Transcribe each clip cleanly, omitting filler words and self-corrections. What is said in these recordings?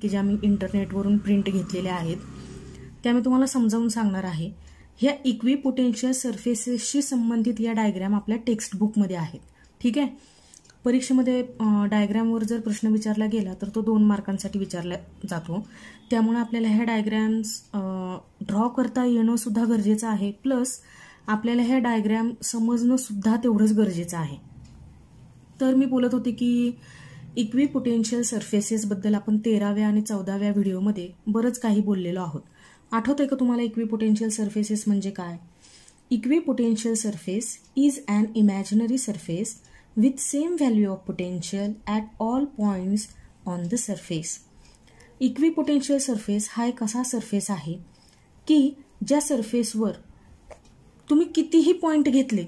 की ज्या मी इंटरनेटवरून प्रिंट घेतलेल्या आहेत त्या मी तुम्हाला समजावून सांगणार आहे. ह्या इक्विपोटेन्शियल सरफेसेसशी संबंधित या डायग्राम आपल्या टेक्स्ट बुकमध्ये आहेत. ठीक आहे. परीक्षेमध्ये डायग्रामवर जर प्रश्न विचारला गेला तर तो 2 मार्कांसाठी विचारला जातो. त्यामुळे आपल्याला ह्या डायग्राम्स ड्रॉ करता येणं सुद्धा गरजेचं आहे, प्लस आपल्याला ह्या डायग्राम समजणं सुद्धा तेवढंच गरजेचं आहे. तर मी बोलत होते की इक्विपोटेन्शियल सरफेसेसबद्दल आपण 13व्या आणि 14व्या व्हिडिओमध्ये बरंच काही बोललेलो आहोत. आठवतंय का तुम्हाला इक्विपोटेन्शियल सरफेसेस म्हणजे काय? Equipotential surface is an imaginary surface with same value of potential at all points on the surface. Equipotential surface हा एक असा सरफेस आहे की ज्या सरफेसवर तुम्ही कितीही पॉइंट घेतले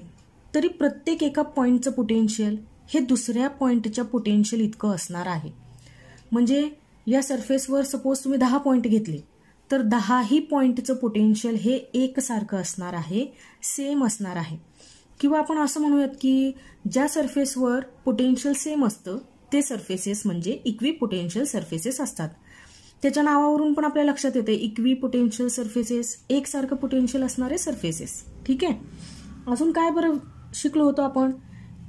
तरी प्रत्येक एका पॉइंटचं पोटेन्शियल हे दुसऱ्या पॉइंटच्या पोटेन्शियल इतकं असणार आहे. म्हणजे या सरफेसवर सपोज तुम्ही 10 पॉइंट घेतले तर 10ही पॉइंटचं पोटेन्शियल हे एकसारखं असणार आहे, सेम असणार आहे. किंवा आपण असं म्हणूयात की ज्या सरफेसवर पोटेन्शियल सेम असतं ते सरफेसेस म्हणजे इक्विपोटेन्शियल सरफेसेस असतात. त्याच्या नावावरून पण आपल्या लक्षात येते इक्विपोटेन्शियल सरफेसेस, एकसारखं पोटेन्शियल असणारे सरफेसेस. ठीक आहे. अजून काय बरं शिकलो होतो आपण?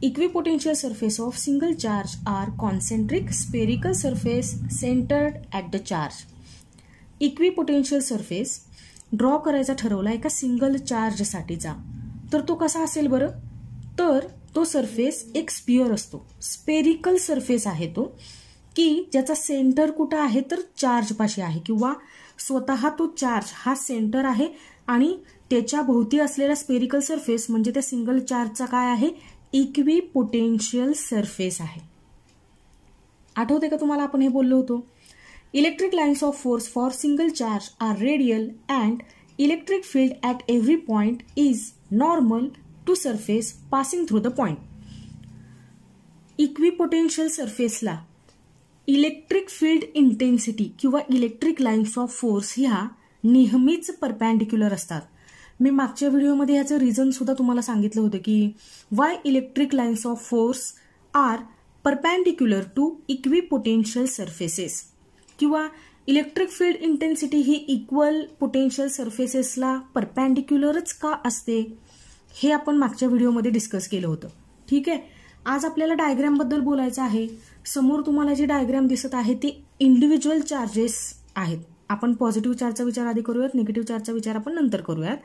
Equipotential surface of single charge are concentric spherical surface centred at the charge. Equipotential surface draw करायचा ठरवला एका सिंगल चार्जसाठीचा, तर तो कसा असेल बरं? तर तो सरफेस एक स्पियर असतो, स्पेरिकल सरफेस आहे तो, की ज्याचा सेंटर कुठं आहे तर चार्ज पाशी आहे, किंवा स्वतः तो चार्ज हा सेंटर आहे आणि त्याच्या भोवती असलेला स्पेरिकल सरफेस म्हणजे त्या सिंगल चार्जचा काय आहे? इक्विपोटेन्शियल सरफेस आहे. आठवते का तुम्हाला आपण हे बोललो होतो? Electric lines of force for single charge are radial and electric field at every point is normal to surface passing through the point. Equipotential सरफेसला इलेक्ट्रिक फील्ड इंटेन्सिटी किंवा इलेक्ट्रिक लाईन्स ऑफ फोर्स ह्या नेहमीच perpendicular असतात. मी मागच्या व्हिडिओमध्ये याचं reason सुद्धा तुम्हाला सांगितलं होतं की why electric lines of force are perpendicular to equipotential surfaces, किंवा इलेक्ट्रिक फील्ड इंटेन्सिटी ही इक्वल पोटेन्शियल सरफेसेसला परपॅन्डिक्युलरच का असते हे आपण मागच्या व्हिडिओमध्ये डिस्कस केलं होतं. ठीक आहे. आज आपल्याला डायग्रामबद्दल बोलायचं आहे. समोर तुम्हाला जी डायग्राम दिसत आहे ती इंडिव्हिज्युअल चार्जेस आहेत. आपण पॉझिटिव्ह चार्जचा विचार आधी करूयात, निगेटिव्ह चार्जचा विचार आपण नंतर करूयात.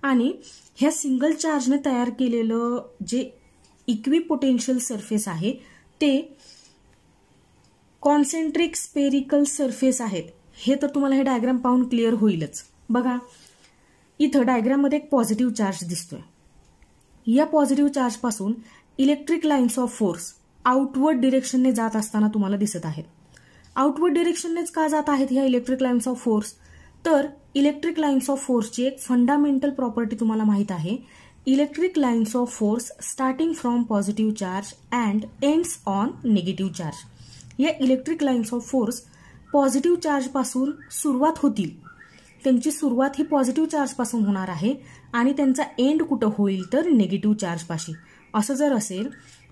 आणि ह्या सिंगल चार्जने तयार केलेलं जे इक्विपोटेन्शियल सरफेस आहे ते कॉन्सेंट्रिक स्पेरिकल सरफेस आहेत. हे तर तुम्हाला हे डायग्राम पाहून क्लिअर होईलच. बघा, इथं डायग्राममध्ये एक पॉझिटिव्ह चार्ज दिसतोय. या पॉझिटिव्ह चार्जपासून electric lines of force outward डिरेक्शनने जात असताना तुम्हाला दिसत आहेत. आउटवर्ड डिरेक्शननेच का जात आहेत ह्या इलेक्ट्रिक लाईन्स ऑफ फोर्स? तर इलेक्ट्रिक लाईन्स ऑफ फोर्सची एक फंडामेंटल प्रॉपर्टी तुम्हाला माहित आहे. Electric lines of force starting from positive charge and ends on negative charge. या electric lines of force positive चार्जपासून सुरुवात होतील. त्यांची सुरुवात ही पॉझिटिव्ह चार्जपासून होणार आहे आणि त्यांचा एंड कुठं होईल तर निगेटिव्ह चार्जपाशी. असं जर असेल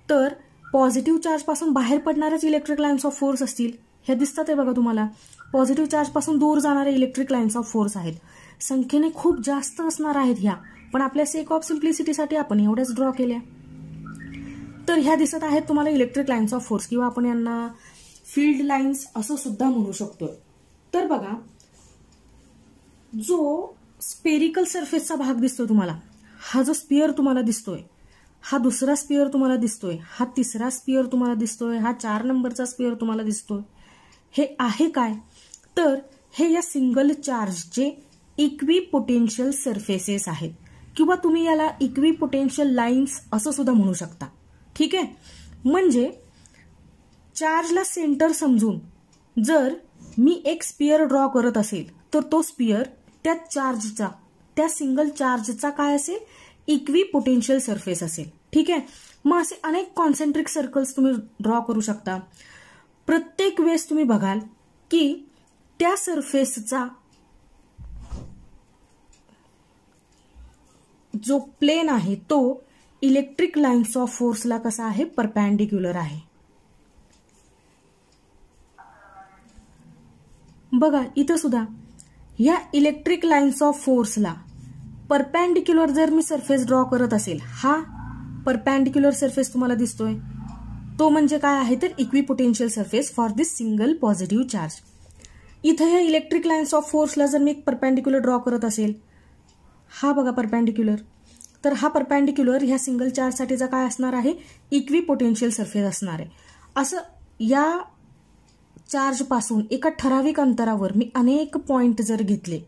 तर पॉझिटिव्ह चार्जपासून बाहेर पडणाऱ्याच इलेक्ट्रिक लाईन्स ऑफ फोर्स असतील. हे दिसतात आहे बघा तुम्हाला. पॉझिटिव्ह चार्जपासून दूर जाणारे इलेक्ट्रिक लाईन्स ऑफ फोर्स आहेत. संख्येने खूप जास्त असणार आहेत ह्या, पण आपल्या सेक ऑफ सिम्प्लिसिटीसाठी आपण एवढ्याच ड्रॉ केल्या. तर ह्या दिसत आहेत तुम्हाला इलेक्ट्रिक लाईन्स ऑफ फोर्स, किंवा आपण यांना फील्ड लाईन्स असं सुद्धा म्हणू शकतो. तर बघा, जो स्पेरिकल सरफेसचा भाग दिसतोय तुम्हाला, हा जो स्पियर तुम्हाला दिसतोय, हा दुसरा स्पियर तुम्हाला दिसतोय, हा तिसरा स्पियर तुम्हाला दिसतोय, हा 4 नंबरचा स्पियर तुम्हाला दिसतोय, हे आहे काय? तर हे या सिंगल चार्जचे इक्विपोटेन्शियल सरफेसेस आहेत, किंवा तुम्ही याला इक्विपोटेन्शियल लाईन्स असं सुद्धा म्हणू शकता. ठीक आहे. म्हणजे चार्जला सेंटर समजून जर मी एक स्पियर ड्रॉ करत असेल तर तो स्पियर त्या चार्जचा, त्या सिंगल चार्जचा काय असेल? इक्विपोटेन्शियल सरफेस असेल. ठीक आहे. मग असे अनेक कॉन्सेंट्रिक सर्कल्स तुम्ही ड्रॉ करू शकता. प्रत्येक वेळेस तुम्ही बघाल की त्या सरफेसचा जो प्लेन आहे तो इलेक्ट्रिक लाईन्स ऑफ फोर्सला कसा आहे? परपॅन्डिक्युलर आहे. बघा इथं सुद्धा या इलेक्ट्रिक लाईन्स ऑफ फोर्सला परपेंडिक्युलर जर मी सरफेस ड्रॉ करत असेल, हा परपेंडिक्युलर सरफेस तुम्हाला दिसतोय, तो म्हणजे काय आहे तर equipotential surface for this single positive charge. इथं या इलेक्ट्रिक लाईन्स ऑफ फोर्सला जर मी एक परपेंडिक्युलर ड्रॉ करत असेल, हा बघा परपेंडिक्युलर, तर हा परपेंडिक्युलर ह्या सिंगल चार्जसाठीचा काय असणार आहे, इक्विपोटेन्शियल सरफेस असणार आहे. असं या चार्ज पासून एका ठराविक अंतरावर मी अनेक पॉइंट जर घेतले,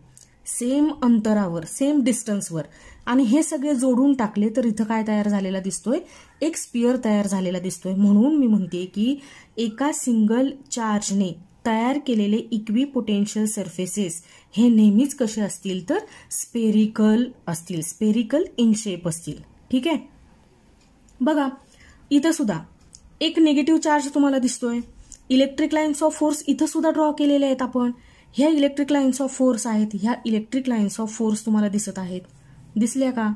सेम अंतरावर, सेम डिस्टन्सवर, आणि हे सगळे जोडून टाकले, तर इथं काय तयार झालेला दिसतोय, एक स्पियर तयार झालेला दिसतोय. म्हणून मी म्हणते की एका सिंगल चार्जने तयार केलेले इक्विपोटेन्शियल सरफेसेस हे नेहमीच कसे असतील तर स्पेरिकल असतील, स्पेरिकल इन शेप असतील. ठीक आहे. बघा इथं सुद्धा एक निगेटिव्ह चार्ज तुम्हाला दिसतोय. इलेक्ट्रिक लाईन्स ऑफ फोर्स इथं सुद्धा ड्रॉ केलेले आहेत आपण. ह्या इलेक्ट्रिक लाईन्स ऑफ फोर्स आहेत, ह्या इलेक्ट्रिक लाईन्स ऑफ फोर्स तुम्हाला दिसत आहेत, दिसल्या का?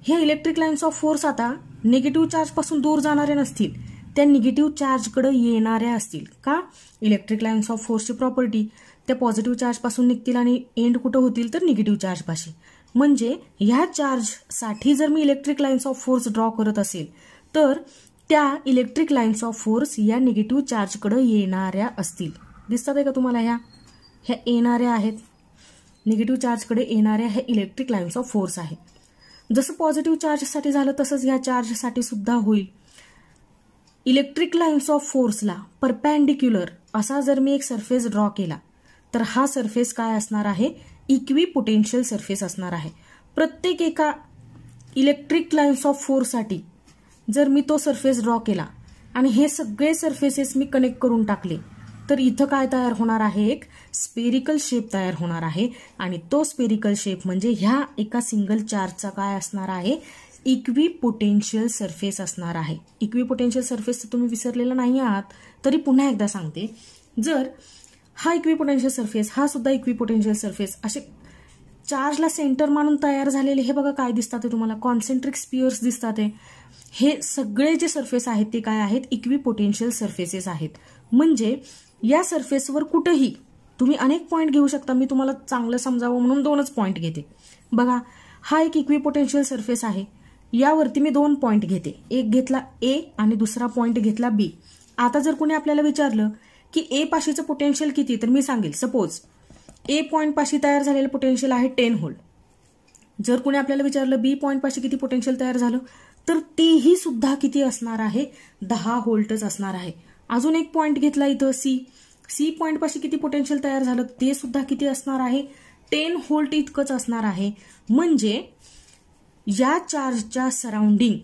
ह्या इलेक्ट्रिक लाईन्स ऑफ फोर्स आता निगेटिव्ह चार्ज पासून दूर जाणाऱ्या नसतील, त्या निगेटिव्ह चार्जकडे येणाऱ्या असतील. का? इलेक्ट्रिक लाईन्स ऑफ फोर्सची प्रॉपर्टी, त्या पॉझिटिव्ह चार्ज पासून निघतील आणि एंड कुठं होतील तर निगेटिव्ह चार्ज पाशी. म्हणजे ह्या चार्जसाठी जर मी electric lines of force draw करत असेल, तर त्या इलेक्ट्रिक लाईन्स ऑफ फोर्स या निगेटिव्ह चार्जकडे येणाऱ्या असतील. दिसतात आहे का तुम्हाला? ह्या येणाऱ्या आहेत, निगेटिव्ह चार्जकडे येणाऱ्या ह्या इलेक्ट्रिक लाईन्स ऑफ फोर्स आहेत. जसं पॉझिटिव्ह चार्जसाठी झालं तसंच ह्या चार्जसाठी सुद्धा होईल. इलेक्ट्रिक लाईन्स ऑफ फोर्सला परपेंडिक्युलर असा जर मी एक सरफेस ड्रॉ केला, तर हा सरफेस काय असणार आहे, इक्विपोटेन्शियल सरफेस असणार आहे. प्रत्येक एका इलेक्ट्रिक लाईन्स ऑफ फोर्ससाठी जर मी तो सरफेस ड्रॉ केला आणि हे सगळे सरफेसेस मी कनेक्ट करून टाकले, तर इथं काय तयार होणार आहे, एक स्पेरिकल शेप तयार होणार आहे. आणि तो स्पेरिकल शेप म्हणजे ह्या एका सिंगल चार्जचा काय असणार आहे, इक्विपोटेन्शियल सरफेस असणार आहे. इक्विपोटेन्शियल सरफेस तुम्ही विसरलेला नाही आहात, तरी पुन्हा एकदा सांगते. जर हा इक्विपोटेन्शियल सरफेस, हा सुद्धा इक्विपोटेन्शियल सरफेस, असे चार्जला सेंटर मानून तयार झालेले हे बघा काय दिसतात तुम्हाला, कॉन्सेंट्रिक स्पियर्स दिसतात. हे सगळे जे सरफेस आहेत ते काय आहेत, इक्विपोटेन्शियल सरफेसेस आहेत. म्हणजे या सरफेसवर कुठेही तुम्ही अनेक पॉइंट घेऊ शकता. मी तुम्हाला चांगलं समजावं म्हणून 2च पॉइंट घेते. बघा हा एक इक्विपोटेन्शियल सरफेस आहे, यावरती मी 2 पॉइंट घेते, एक घेतला ए आणि दुसरा पॉइंट घेतला बी. आता जर कोणी आपल्याला विचारलं की ए पाशीचं पोटेन्शियल किती, तर मी सांगेल सपोज ए पॉइंट पाशी तयार झालेलं पोटेन्शियल आहे 10 व्होल्ट. जर कोणी आपल्याला विचारलं बी पॉइंट पाशी किती पोटेन्शियल तयार झालं, तर तेही सुद्धा किती असणार आहे, 10 व्होल्टच असणार आहे. अजून एक पॉइंट घेतला इथं सी पॉइंट पाशी किती पोटेन्शियल तयार झालं, ते सुद्धा किती असणार आहे, 10 व्होल्ट इतकंच असणार आहे. म्हणजे या चार्जच्या सराउंडिंग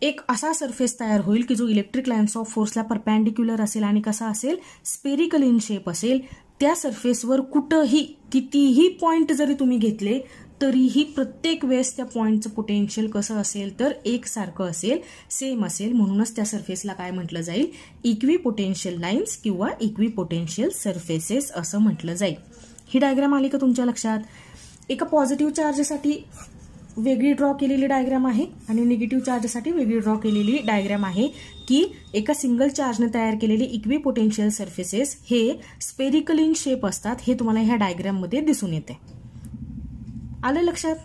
एक असा सरफेस तयार होईल की जो इलेक्ट्रिक लाईन्स ऑफ फोर्सला परपेंडिक्युलर असेल आणि कसा असेल, स्पेरिकल इन शेप असेल. त्या सरफेसवर कुठंही कितीही पॉइंट जरी तुम्ही घेतले, तरीही प्रत्येक वेळेस त्या पॉइंटचं पोटेन्शियल कसं असेल तर एकसारखं असेल, सेम असेल. म्हणूनच त्या सरफेसला काय म्हटलं जाईल, इक्विपोटेन्शियल लाईन्स किंवा इक्विपोटेन्शियल सरफेसेस असं म्हटलं जाईल. ही डायग्राम आली का तुमच्या लक्षात? एका पॉझिटिव्ह चार्जसाठी वेगळी ड्रॉ केलेली डायग्राम आहे आणि निगेटिव्ह चार्जसाठी वेगळी ड्रॉ केलेली डायग्राम आहे की एका सिंगल चार्जने तयार केलेले इक्विपोटेन्शियल सरफेसेस हे स्पेरिकल इन शेप असतात. हे तुम्हाला ह्या डायग्राम मध्ये दिसून येते. आलं लक्षात?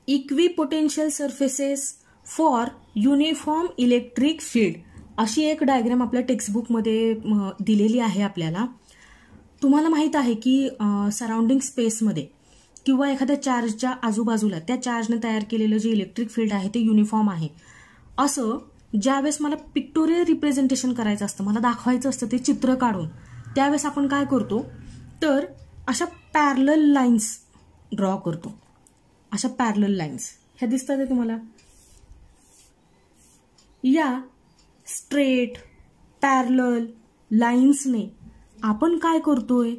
Equipotential surfaces for uniform electric field अशी एक डायग्राम आपल्या टेक्स्टबुकमध्ये दिलेली आहे आपल्याला. तुम्हाला माहित आहे की सराउंडिंग स्पेसमध्ये किंवा एखाद्या चार्जच्या आजूबाजूला त्या चार्जने तयार केलेलं जे इलेक्ट्रिक फील्ड आहे ते युनिफॉर्म आहे. असं ज्यावेळेस मला पिक्टोरियल रिप्रेझेंटेशन करायचं असतं, मला दाखवायचं असतं ते चित्र काढून, त्यावेळेस आपण काय करतो तर अशा पॅरलल लाईन्स ड्रॉ करतो. अशा पॅरलल लाईन्स ह्या दिसतात आहे तुम्हाला. या स्ट्रेट पॅरलल लाईन्सने आपण काय करतोय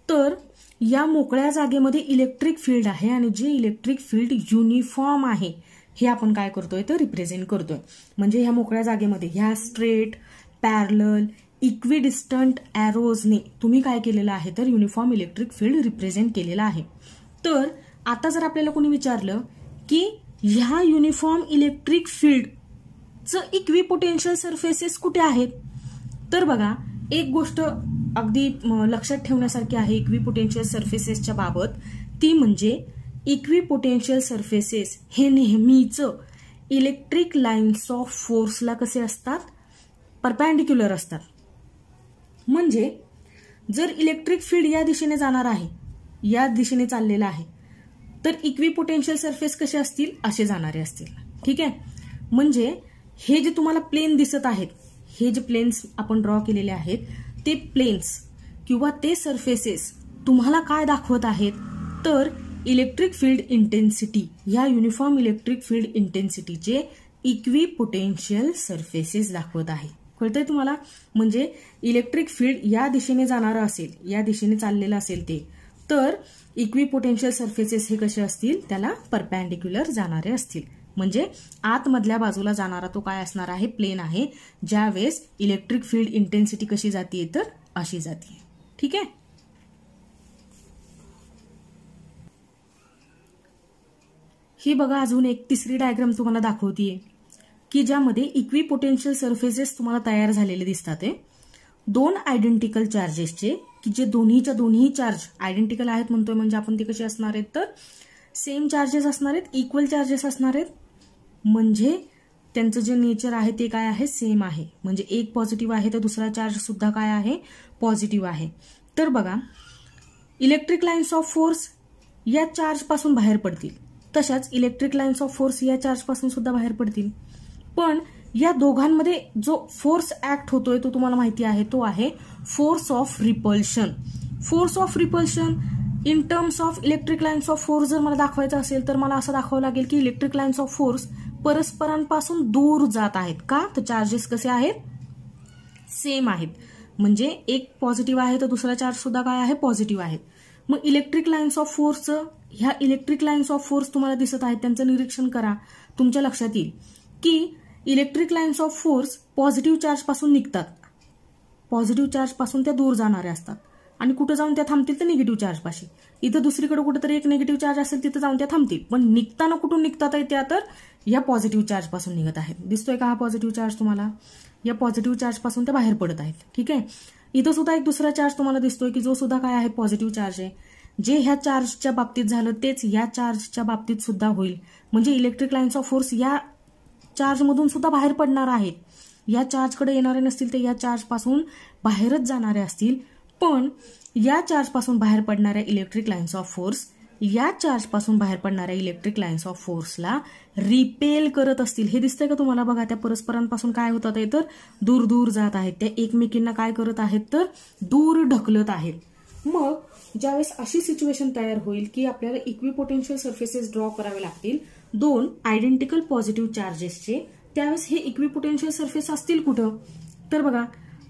तर या मोकळ्या जागेमध्ये इलेक्ट्रिक फील्ड आहे आणि जे इलेक्ट्रिक फील्ड युनिफॉर्म आहे हे आपण काय करतोय तर रिप्रेझेंट करतोय. म्हणजे ह्या मोकळ्या जागेमध्ये ह्या स्ट्रेट पॅरलल इक्विडिस्टंट ॲरोजने तुम्ही काय केलेलं आहे तर युनिफॉर्म इलेक्ट्रिक फील्ड रिप्रेझेंट केलेलं आहे. तर आता जर आपल्याला कोणी विचारलं की ह्या युनिफॉर्म इलेक्ट्रिक फील्डचं इक्विपोटेन्शियल सरफेसेस कुठे आहेत, तर बघा एक गोष्ट अगदी लक्षात ठेवण्यासारखी आहे इक्विपोटेन्शियल सरफेसेसच्या बाबत, ती म्हणजे इक्विपोटेन्शियल सरफेसेस हे नेहमीच इलेक्ट्रिक लाईन्स ऑफ फोर्सला कसे असतात, परपेंडिक्युलर असतात. म्हणजे जर इलेक्ट्रिक फील्ड या दिशेने जाणार आहे, या दिशेने चाललेला आहे, तर इक्विपोटेन्शियल सरफेस कसे असतील, असे जाणारे असतील. ठीक आहे. म्हणजे हे जे तुम्हाला प्लेन दिसत आहेत, हे जे प्लेन्स आपण ड्रॉ केलेले आहेत, ते प्लेन्स किंवा ते सरफेसेस तुम्हाला काय दाखवत आहेत, तर इलेक्ट्रिक फील्ड इंटेन्सिटी, या युनिफॉर्म इलेक्ट्रिक फील्ड इंटेन्सिटीचे इक्विपोटेन्शियल सरफेसेस दाखवत आहे. कळतंय तुम्हाला? म्हणजे इलेक्ट्रिक फील्ड या दिशेने जाणारं असेल, या दिशेने चाललेलं असेल ते, तर इक्विपोटेन्शियल सरफेसेस हे कसे असतील, त्याला परपेंडिक्युलर जाणारे असतील. म्हणजे आतमधल्या बाजूला जाणारा तो काय असणार आहे, प्लेन आहे, ज्यावेळेस इलेक्ट्रिक फील्ड इंटेन्सिटी कशी जातीये, तर अशी जातीये. ठीक आहे. ही बघा अजून एक तिसरी डायग्राम तुम्हाला दाखवतीये की ज्यामध्ये इक्विपोटेन्शियल सरफेसेस तुम्हाला तयार झालेले दिसतात. दोन आयडेंटिकल चार्जेसचे, की जे दोन्हीच्या दोन्ही चार्ज आयडेंटिकल आहेत म्हणतोय, म्हणजे आपण ते कसे असणार आहेत, तर सेम चार्जेस असणार आहेत, इक्वल चार्जेस असणार आहेत. म्हणजे त्यांचं जे नेचर आहे ते काय आहे, सेम आहे. म्हणजे एक पॉझिटिव्ह आहे तर दुसरा चार्ज सुद्धा काय आहे, पॉझिटिव्ह आहे. तर बघा इलेक्ट्रिक लाईन्स ऑफ फोर्स या चार्ज पासून बाहेर पडतील, तशाच इलेक्ट्रिक लाईन्स ऑफ फोर्स या चार्ज पासून सुद्धा बाहेर पडतील. पण या दोघांमध्ये जो फोर्स ऍक्ट होतोय तो तुम्हाला माहिती आहे, तो आहे force of repulsion. Force of repulsion in terms of electric lines of force जर मला दाखवायचं असेल तर मला असं दाखवावं लागेल की इलेक्ट्रिक लाईन्स ऑफ फोर्स परस्परांपासून दूर जात आहेत. का? तर चार्जेस कसे आहेत, सेम आहेत. म्हणजे एक पॉझिटिव्ह आहे तर दुसरा चार्ज सुद्धा काय आहे, पॉझिटिव्ह आहेत. मग इलेक्ट्रिक लाईन्स ऑफ फोर्सचं, ह्या इलेक्ट्रिक लाईन्स ऑफ फोर्स तुम्हाला दिसत आहेत, त्यांचं निरीक्षण करा. तुमच्या लक्षात येईल की electric lines of force positive charge पासून निघतात, पॉझिटिव्ह चार्ज पासून त्या दूर जाणाऱ्या असतात, आणि कुठे जाऊन त्या थांबतील तर निगेटिव्ह चार्ज पाशी. इथं दुसरीकडे कुठेतरी एक निगेटिव्ह चार्ज असेल तिथं जाऊन त्या थांबतील. पण निघताना कुठून निघतात त्या, तर या पॉझिटिव्ह चार्ज पासून निघत आहेत. दिसतोय का हा पॉझिटिव्ह चार्ज तुम्हाला? या पॉझिटिव्ह चार्ज पासून त्या बाहेर पडत आहेत. ठीक आहे. इथं सुद्धा एक दुसरा चार्ज तुम्हाला दिसतोय की जो सुद्धा काय आहे, पॉझिटिव्ह चार्ज आहे. जे ह्या चार्जच्या बाबतीत झालं तेच या चार्जच्या बाबतीत सुद्धा होईल. म्हणजे इलेक्ट्रिक लाईन्स ऑफ फोर्स या चार्जमधून सुद्धा बाहेर पडणार आहेत. या चार्जकडे येणारे नसतील तर या चार्ज पासून बाहेरच जाणारे असतील. पण या चार्ज पासून बाहेर पडणाऱ्या इलेक्ट्रिक लाईन्स ऑफ फोर्स या चार्ज पासून बाहेर पडणाऱ्या इलेक्ट्रिक लाईन्स ऑफ फोर्सला रिपेल करत असतील. हे दिसतंय का तुम्हाला? बघा त्या परस्परांपासून काय होतात आहे, तर दूर दूर जात आहेत. त्या एकमेकींना काय करत आहेत, तर दूर ढकलत आहेत. मग ज्यावेळेस अशी सिच्युएशन तयार होईल की आपल्याला इक्विपोटेन्शियल सरफेसेस ड्रॉ करावे लागतील दोन आयडेंटिकल पॉझिटिव्ह चार्जेसचे, त्यावेळेस हे इक्विपोटेन्शियल सरफेस असतील कुठं, तर बघा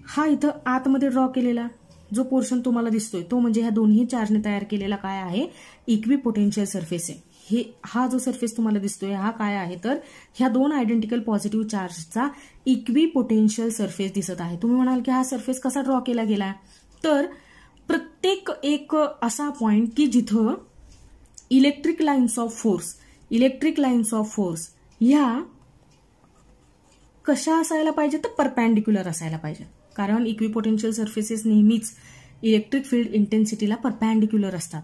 हा इथं आतमध्ये ड्रॉ केलेला जो पोर्शन तुम्हाला दिसतोय तो म्हणजे ह्या दोन्ही चार्जने तयार केलेला काय आहे, इक्विपोटेन्शियल सरफेस आहे. हे हा जो सरफेस तुम्हाला दिसतोय हा काय आहे, तर ह्या दोन आयडेंटिकल पॉझिटिव्ह चार्जचा इक्विपोटेन्शियल सरफेस दिसत आहे. तुम्ही म्हणाल की हा सरफेस कसा ड्रॉ केला गेला, तर प्रत्येक एक असा पॉइंट की जिथं इलेक्ट्रिक लाईन्स ऑफ फोर्स ह्या कशा असायला पाहिजे, तर परपेंडिक्युलर असायला पाहिजे. कारण इक्विपोटेन्शियल सरफेसेस नेहमीच इलेक्ट्रिक फील्ड इंटेन्सिटीला परपेंडिक्युलर असतात.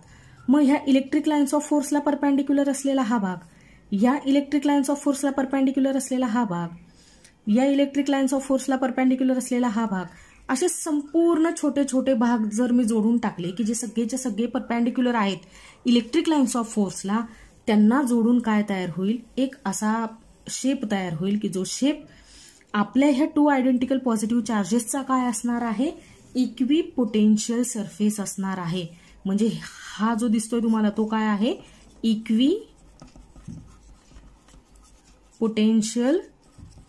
मग ह्या इलेक्ट्रिक लाईन्स ऑफ फोर्सला परपेंडिक्युलर असलेला हा भाग, या इलेक्ट्रिक लाईन्स ऑफ फोर्सला परपेंडिक्युलर असलेला हा भाग, या इलेक्ट्रिक लाईन्स ऑफ फोर्सला परपेंडिक्युलर असलेला हा भाग, असे संपूर्ण छोटे छोटे भाग जर मी जोडून टाकले की जे सगळेचे सगळे परपेंडिक्युलर आहेत इलेक्ट्रिक लाईन्स ऑफ फोर्सला, त्यांना जोडून काय तयार होईल, एक असा शेप तयार होईल की जो शेप आपल्या ह्या टू आयडेंटिकल पॉझिटिव्ह चार्जेसचा काय असणार आहे, इक्विपोटेन्शियल सरफेस असणार आहे. म्हणजे हा जो दिसतोय तुम्हाला तो काय आहे, इक्विपोटेन्शियल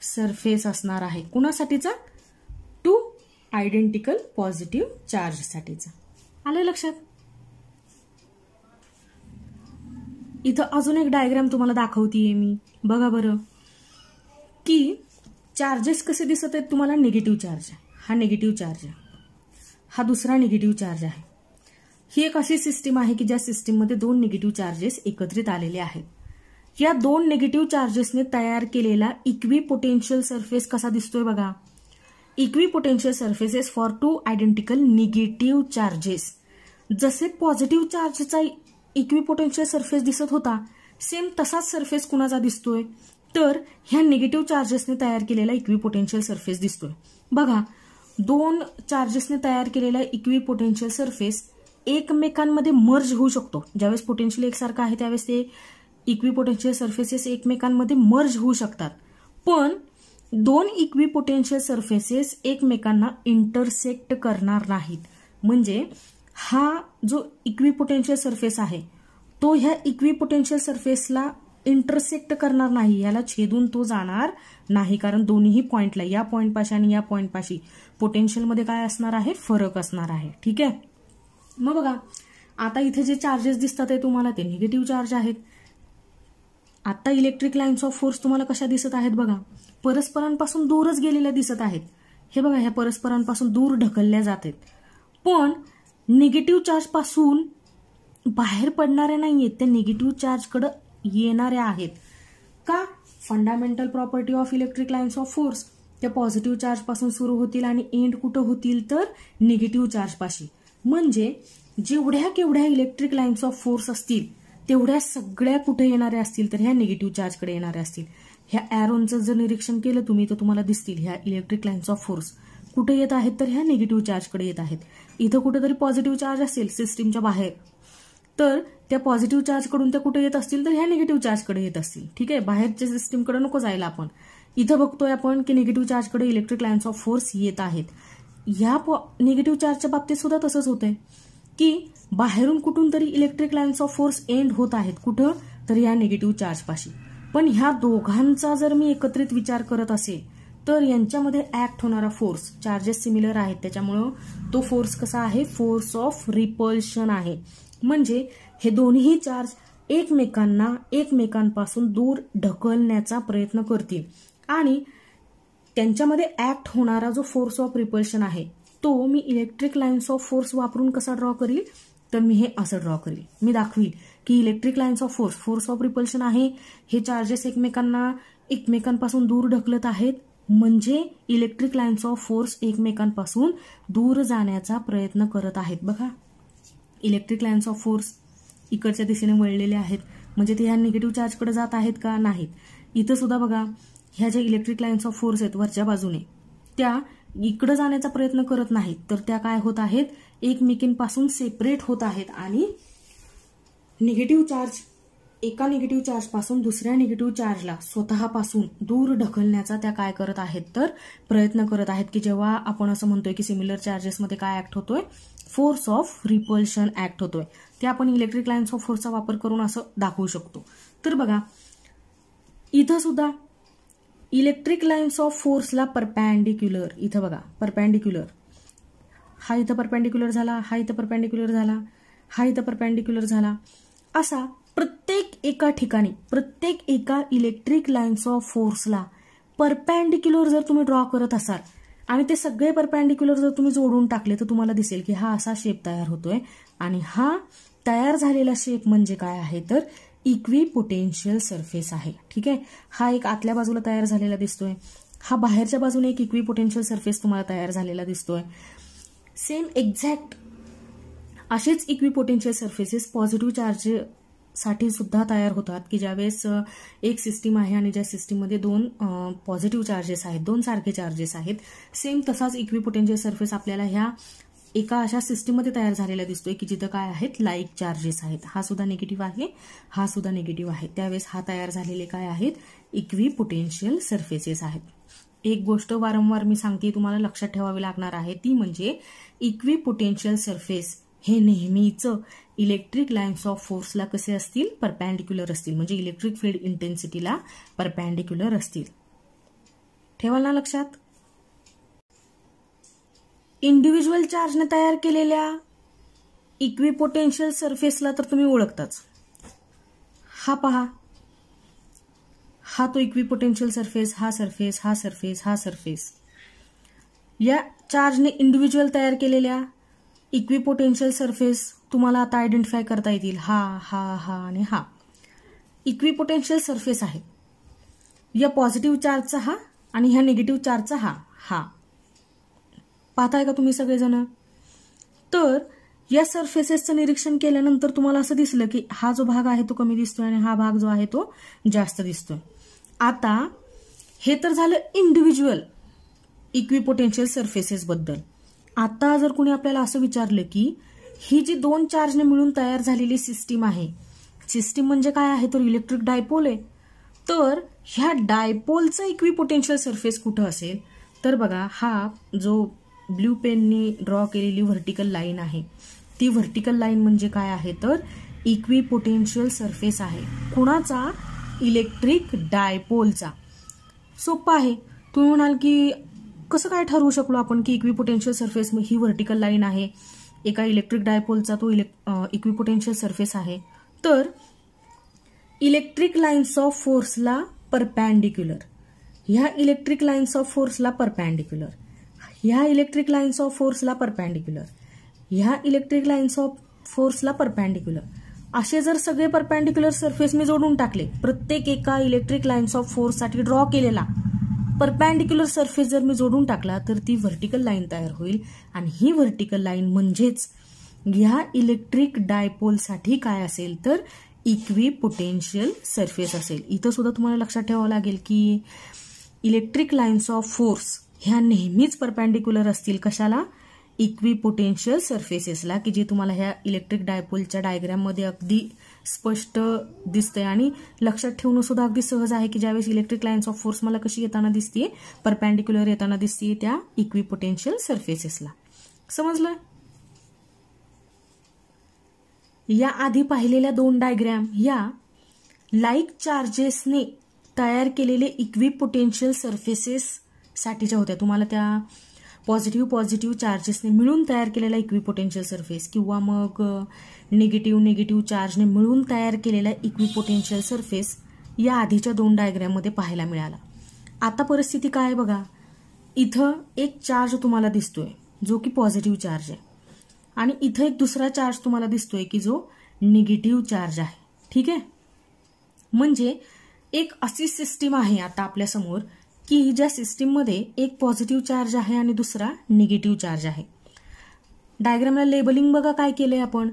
सरफेस असणार आहे. कुणासाठीचा, टू आयडेंटिकल पॉझिटिव्ह चार्जसाठीचा. आलं लक्षात? इथं अजून एक डायग्राम तुम्हाला दाखवतीये मी. बघा बरं की चार्जेस कसे दिसत आहेत तुम्हाला. निगेटिव्ह चार्ज, हा निगेटिव्ह चार्ज, हा दुसरा निगेटिव्ह चार्ज आहे. ही एक अशी सिस्टीम आहे की ज्या सिस्टीममध्ये दोन निगेटिव्ह चार्जेस एकत्रित आलेले आहेत. या दोन निगेटिव्ह चार्जेसने तयार केलेला इक्विपोटेन्शियल सरफेस कसा दिसतोय बघा. Equipotential surfaces for two identical negative charges. जसे पॉझिटिव्ह चार्जचा इक्विपोटेन्शियल सरफेस दिसत होता, सेम तसाच सरफेस कुणाचा दिसतोय, तर ह्या निगेटिव्ह चार्जेसने तयार केलेला इक्विपोटेन्शियल सरफेस दिसतोय. बघा, दोन चार्जेसने तयार केलेला इक्विपोटेन्शियल सरफेस एकमेकांमध्ये मर्ज होऊ शकतो. ज्यावेळेस पोटेन्शियल एकसारखं आहे त्यावेळेस ते इक्विपोटेन्शियल सरफेसेस एकमेकांमध्ये मर्ज होऊ शकतात. पण दोन इक्विपोटेन्शियल सरफेसेस एकमेकांना इंटरसेक्ट करणार नाहीत. म्हणजे हा जो इक्विपोटेन्शियल सरफेस आहे तो ह्या इक्विपोटेन्शियल सरफेसला इंटरसेक्ट करणार नाही, याला छेदून तो जाणार नाही. कारण दोन्ही पॉइंटला, या पॉइंटपाशी आणि या पॉइंटपाशी पोटेन्शियलमध्ये काय असणार आहे, फरक असणार आहे. ठीक आहे. मग बघा, आता इथे जे चार्जेस दिसतात आहे तुम्हाला ते निगेटिव्ह चार्ज आहेत. आता इलेक्ट्रिक लाईन्स ऑफ फोर्स तुम्हाला कशा दिसत आहेत बघा, परस्परांपासून दूरच गेलेल्या दिसत आहेत. हे बघा, ह्या परस्परांपासून दूर ढकलल्या जातात, पण निगेटिव्ह चार्ज पासून बाहेर पडणाऱ्या नाहीयेत, त्या निगेटिव्ह चार्जकडे येणाऱ्या आहेत. का? Fundamental property of electric lines of force, त्या पॉझिटिव्ह चार्ज पासून सुरू होतील आणि एंड कुठं होतील तर निगेटिव्ह चार्ज पाशी. म्हणजे जेवढ्या केवढ्या इलेक्ट्रिक लाईन्स ऑफ फोर्स असतील तेवढ्या सगळ्या कुठे येणाऱ्या असतील तर ह्या निगेटिव्ह चार्जकडे येणाऱ्या असतील. ह्या एरोनचं जर निरीक्षण केलं तुम्ही तर तुम्हाला दिसतील ह्या इलेक्ट्रिक लाईन्स ऑफ फोर्स कुठे येत आहेत तर ह्या निगेटिव्ह चार्जकडे येत आहेत. इथं कुठेतरी पॉझिटिव्ह चार्ज असेल सिस्टीमच्या बाहेर, तर त्या पॉझिटिव्ह चार्जकडून त्या कुठे येत असतील तर ह्या निगेटिव्ह चार्जकडे येत असतील. ठीक आहे, बाहेरच्या सिस्टीमकडे नको जायला आपण. इथं बघतोय आपण की निगेटिव्ह चार्जकडे इलेक्ट्रिक लाईन्स ऑफ फोर्स येत आहेत. या निगेटिव्ह चार्जच्या बाबतीत सुद्धा तसंच होतंय की बाहेरून कुठून तरी electric lines of force end होत आहेत. कुठं तर या निगेटिव्ह चार्ज पाशी. पण ह्या दोघांचा जर मी एकत्रित विचार करत असेल तर यांच्यामध्ये ऍक्ट होणारा फोर्स, चार्जेस सिमिलर आहेत त्याच्यामुळं तो फोर्स कसा आहे, फोर्स ऑफ रिपल्शन आहे. म्हणजे हे दोन्ही चार्ज एकमेकांपासून दूर ढकलण्याचा प्रयत्न करतील आणि त्यांच्यामध्ये ऍक्ट होणारा जो फोर्स ऑफ रिपल्शन आहे तो मी इलेक्ट्रिक लाईन्स ऑफ फोर्स वापरून कसा ड्रॉ करील तर मी हे असं ड्रॉ करील. मी दाखवील की electric lines of force, force of repulsion आहे, हे चार्जेस एकमेकांपासून दूर ढकलत आहेत. म्हणजे इलेक्ट्रिक लाईन्स ऑफ फोर्स एकमेकांपासून दूर जाण्याचा प्रयत्न करत आहेत. बघा, इलेक्ट्रिक लाईन्स ऑफ फोर्स इकडच्या दिशेने वळलेले आहेत, म्हणजे ते ह्या निगेटिव्ह चार्जकडे जात आहेत का, नाहीत. इथं सुद्धा बघा, ह्या ज्या इलेक्ट्रिक लाईन्स ऑफ फोर्स आहेत वरच्या बाजूने त्या इकडे जाण्याचा प्रयत्न करत नाहीत, तर त्या काय होत आहेत, एकमेकींपासून सेपरेट होत आहेत आणि निगेटिव्ह चार्ज एका निगेटिव्ह चार्ज पासून दुसऱ्या निगेटिव्ह चार्जला स्वतःपासून दूर ढकलण्याचा त्या काय करत आहेत तर प्रयत्न करत आहेत. की जेव्हा आपण असं म्हणतोय की सिमिलर चार्जेसमध्ये काय ऍक्ट होतोय, फोर्स ऑफ रिपल्शन ऍक्ट होतोय, ते आपण इलेक्ट्रिक लाईन्स ऑफ फोर्सचा वापर करून असं दाखवू शकतो. तर बघा, इथं सुद्धा इलेक्ट्रिक लाईन्स ऑफ फोर्सला परपॅन्डिक्युलर, इथं बघा परपॅन्डिक्युलर, हा इथं परपॅन्डिक्युलर झाला, हा इथं परपॅन्डिक्युलर झाला, हा इथं परपॅन्डिक्युलर झाला, असा प्रत्येक एका ठिकाणी प्रत्येक एका इलेक्ट्रिक लाईन्स ऑफ फोर्सला परपॅन्डिक्युलर जर तुम्ही ड्रॉ करत असाल आणि ते सगळे परपॅन्डिक्युलर जर तुम्ही जोडून टाकले तर तुम्हाला दिसेल की हा असा शेप तयार होतोय. आणि हा तयार झालेला शेप म्हणजे काय आहे तर इक्विपोटेन्शियल सरफेस आहे. ठीक आहे, हा एक आतल्या बाजूला तयार झालेला दिसतोय, हा बाहेरच्या बाजूने एक इक्विपोटेन्शियल सरफेस तुम्हाला तयार झालेला दिसतोय. सेम एक्झॅक्ट असेच इक्विपोटेन्शियल सरफेसेस पॉझिटिव्ह चार्ज साठी सुद्धा तयार होतात की ज्यावेळेस एक सिस्टीम आहे आणि ज्या सिस्टीममध्ये दोन पॉझिटिव्ह चार्जेस आहेत, दोन सारखे चार्जेस आहेत, सेम तसाच इक्विपोटेन्शियल सरफेस आपल्याला ह्या एका अशा सिस्टीममध्ये तयार झालेला दिसतोय की जिथं काय आहेत, लाईक चार्जेस आहेत. हा सुद्धा निगेटिव्ह आहे, हा सुद्धा निगेटिव्ह आहे. त्यावेळेस हा तयार झालेले काय आहेत, इक्विपोटेन्शियल सरफेसेस आहेत. एक गोष्ट वारंवार मी सांगते, तुम्हाला लक्षात ठेवावी लागणार आहे, ती म्हणजे इक्विपोटेन्शियल सरफेस हे नेहमीच इलेक्ट्रिक लाईन्स ऑफ फोर्सला कसे असतील, परपॅन्डिक्युलर असतील. म्हणजे इलेक्ट्रिक फील्ड इंटेन्सिटीला परपॅन्डिक्युलर असतील. ठेवाल ना लक्षात. इंडिव्हिज्युअल चार्जने तयार केलेल्या इक्विपोटेन्शियल सरफेसला तर तुम्ही ओळखताच. हा पहा, हा तो इक्विपोटेन्शियल सरफेस, हा सरफेस, हा सरफेस, हा सरफेस. या चार्जने इंडिव्हिज्युअल तयार केलेल्या इक्विपोटेन्शियल सरफेस तुम्हाला आता आयडेंटिफाय करता येतील. हा हा हा आणि हा इक्विपोटेन्शियल सरफेस आहे. या पॉझिटिव्ह चार्जचा हा आणि ह्या निगेटिव्ह चार्जचा हा. पाहताय का तुम्ही सगळेजण? तर या सरफेसेसचं निरीक्षण केल्यानंतर तुम्हाला असं दिसलं की हा जो भाग आहे तो कमी दिसतोय आणि हा भाग जो आहे तो जास्त दिसतोय. आता हे तर झालं इंडिव्हिज्युअल इक्विपोटेन्शियल सरफेसेस बद्दल. आता जर कोणी आपल्याला असं विचारलं की ही जी दोन चार्जने मिळून तयार झालेली सिस्टीम आहे, सिस्टीम म्हणजे काय आहे तर इलेक्ट्रिक डायपोल आहे, तर ह्या डायपोलचं इक्विपोटेन्शियल सरफेस कुठं असेल तर बघा हा जो ब्ल्यू पेननी ड्रॉ केलेली व्हर्टिकल लाईन आहे ती व्हर्टिकल लाईन म्हणजे काय आहे तर इक्विपोटेन्शियल सरफेस आहे. कुणाचा? इलेक्ट्रिक डायपोलचा. सोपं आहे. तुम्ही म्हणाल की कसं काय ठरवू शकलो आपण की इक्विपोटेन्शियल सरफेस ही व्हर्टिकल लाईन आहे, एका इलेक्ट्रिक डायपोलचा तो इक्विपोटेन्शियल सरफेस आहे. तर इलेक्ट्रिक लाईन्स ऑफ फोर्सला परपॅन्डिक्युलर, ह्या इलेक्ट्रिक लाईन्स ऑफ फोर्सला परपॅन्डिक्युलर, ह्या इलेक्ट्रिक लाईन्स ऑफ फोर्सला परपॅन्डिक्युलर, ह्या इलेक्ट्रिक लाईन्स ऑफ फोर्सला परपॅन्डिक्युलर, असे जर सगळे परपॅन्डिक्युलर सरफेस मी जोडून टाकले, प्रत्येक एका इलेक्ट्रिक लाईन्स ऑफ फोर्ससाठी ड्रॉ केलेला परपॅन्डिक्युलर सरफेस जर मी जोडून टाकला तर ती व्हर्टिकल लाईन तयार होईल. आणि ही व्हर्टिकल लाईन म्हणजेच ह्या इलेक्ट्रिक डायपोलसाठी काय असेल तर इक्विपोटेन्शियल सरफेस असेल. इथं सुद्धा तुम्हाला लक्षात ठेवावं लागेल की इलेक्ट्रिक लाईन्स ऑफ फोर्स ह्या नेहमीच परपॅन्डिक्युलर असतील. कशाला? इक्विपोटेन्शियल सरफेसेसला, की जे तुम्हाला ह्या इलेक्ट्रिक डायपोलच्या डायग्राममध्ये अगदी स्पष्ट दिसतंय आणि लक्षात ठेवणं सुद्धा अगदी सहज आहे की ज्यावेळेस इलेक्ट्रिक लाईन्स ऑफ फोर्स मला कशी येताना दिसते, परपॅन्डिक्युलर येताना दिसते त्या इक्विपोटेन्शियल सरफेसेसला. समजलं? या आधी पाहिलेल्या दोन डायग्राम या लाईक चार्जेसने तयार केलेले इक्विपोटेन्शियल सरफेसेस साठीच्या होत्या. तुम्हाला त्या पॉझिटिव्ह चार्जेसने मिळून तयार केलेला इक्विपोटेन्शियल सरफेस किंवा मग निगेटिव्ह चार्जने मिळून तयार केलेला इक्विपोटेन्शियल सरफेस या आधीच्या दोन डायग्राममध्ये पाहायला मिळाला. आता परिस्थिती काय आहे बघा, इथं एक चार्ज तुम्हाला दिसतोय जो की पॉझिटिव्ह चार्ज आहे आणि इथं एक दुसरा चार्ज तुम्हाला दिसतोय की जो निगेटिव्ह चार्ज आहे. ठीक आहे, म्हणजे एक अशी सिस्टीम आहे आता आपल्यासमोर की ज्या सिस्टीममध्ये एक पॉझिटिव्ह चार्ज आहे आणि दुसरा निगेटिव्ह चार्ज आहे. डायग्रामला लेबलिंग बघा काय केलंय आपण,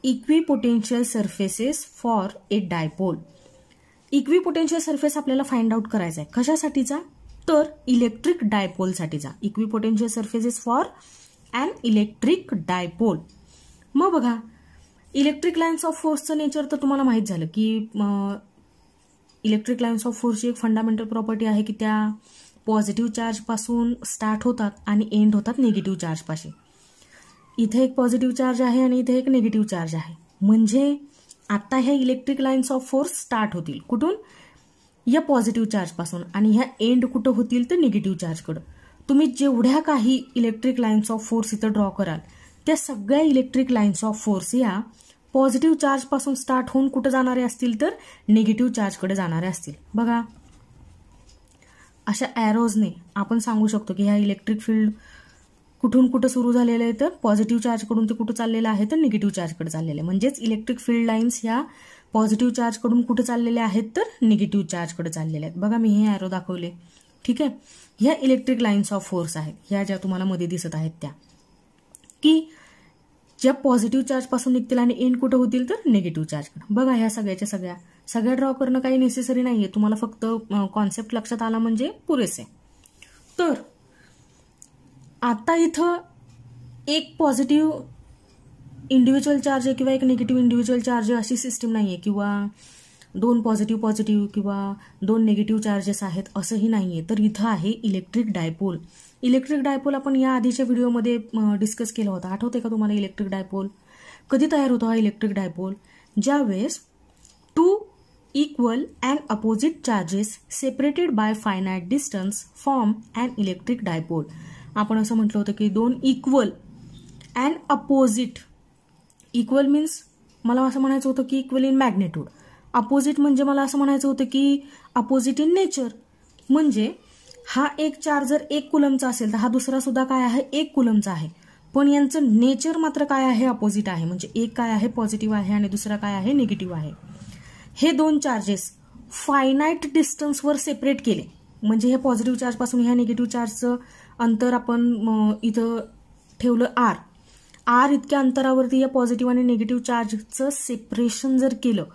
equipotential surfaces for a dipole. Equipotential surface आपल्याला फाइंड आउट करायचा आहे. कशासाठीचा तर इलेक्ट्रिक डायपोलसाठीचा. Equipotential surfaces for and electric dipole. मग बघा इलेक्ट्रिक लाईन्स ऑफ फोर्सचं नेचर तर तुम्हाला माहित झालं की इलेक्ट्रिक लाईन्स ऑफ फोर्सची एक फंडामेंटल प्रॉपर्टी आहे की त्या पॉझिटिव्ह चार्जपासून स्टार्ट होतात आणि एंड होतात निगेटिव्ह चार्जपाशी. इथे एक पॉझिटिव्ह चार्ज आहे आणि इथे एक निगेटिव्ह चार्ज आहे. म्हणजे आता ह्या electric lines of force start होतील कुठून? या पॉझिटिव्ह चार्जपासून आणि ह्या एंड कुठं होतील तर निगेटिव्ह चार्जकडं. तुम्ही जेवढ्या काही इलेक्ट्रिक लाईन्स ऑफ फोर्स इथं ड्रॉ कराल त्या सगळ्या इलेक्ट्रिक लाईन्स ऑफ फोर्स या पॉझिटिव्ह चार्जपासून स्टार्ट होऊन कुठं जाणारे असतील तर निगेटिव्ह चार्जकडे जाणारे असतील. बघा अशा ॲरोजने आपण सांगू शकतो की ह्या इलेक्ट्रिक फील्ड कुठून कुठं सुरू झालेलं आहे तर पॉझिटिव्ह चार्जकडून ते कुठं चाललेलं आहे तर निगेटिव्ह चार्जकडे चाललेलं आहे. म्हणजेच इलेक्ट्रिक फील्ड लाईन्स ह्या पॉझिटिव्ह चार्जकडून कुठं चाललेल्या आहेत तर निगेटिव्ह चार्जकडे चाललेल्या आहेत. बघा मी हे ॲरो दाखवले. ठीक आहे, ह्या इलेक्ट्रिक लाईन्स ऑफ फोर्स आहेत, ह्या ज्या तुम्हाला मध्ये दिसत आहेत त्या की ज्या पॉझिटिव्ह चार्जपासून निघतील आणि एंड कुठं होतील तर निगेटिव्ह चार्जकडे. बघा ह्या सगळ्या ड्रॉ करणं काही नेसेसरी नाहीये, तुम्हाला फक्त कॉन्सेप्ट लक्षात आला म्हणजे पुरेसे. तर आता इथं एक पॉझिटिव्ह इंडिव्हिज्युअल चार्ज आहे किंवा एक निगेटिव्ह इंडिव्हिज्युअल चार्ज आहे अशी सिस्टीम नाहीये, किंवा दोन पॉझिटिव्ह किंवा दोन निगेटिव्ह चार्जेस आहेत असंही नाहीये. तर इथं आहे इलेक्ट्रिक डायपोल. इलेक्ट्रिक डायपोल आपण या आधीच्या व्हिडिओमध्ये डिस्कस केला होता, आठवते का तुम्हाला? इलेक्ट्रिक डायपोल कधी तयार होतो हा इलेक्ट्रिक डायपोल? ज्यावेळेस two equal and opposite charges separated by finite distance form and electric dipole. आपण असं म्हटलं होतं की दोन equal and opposite, equal means मला असं म्हणायचं होतं की इक्वल इन मॅग्नेट्यूड, अपोजिट म्हणजे मला असं म्हणायचं होतं की अपोजिट इन नेचर. म्हणजे हा एक चार्ज जर 1 कुलमचा असेल तर हा दुसरा सुद्धा काय आहे 1 कुलमचा आहे, पण यांचं नेचर मात्र काय आहे अपोजिट आहे. म्हणजे एक काय आहे पॉझिटिव्ह आहे आणि दुसरा काय आहे निगेटिव्ह आहे. हे दोन चार्जेस फायनाइट डिस्टन्सवर सेपरेट केले म्हणजे हे पॉझिटिव्ह चार्जपासून ह्या निगेटिव्ह चार्जचं अंतर आपण इथं ठेवलं आर. आर इतक्या अंतरावरती या पॉझिटिव्ह आणि निगेटिव्ह चार्जचं सेपरेशन जर केलं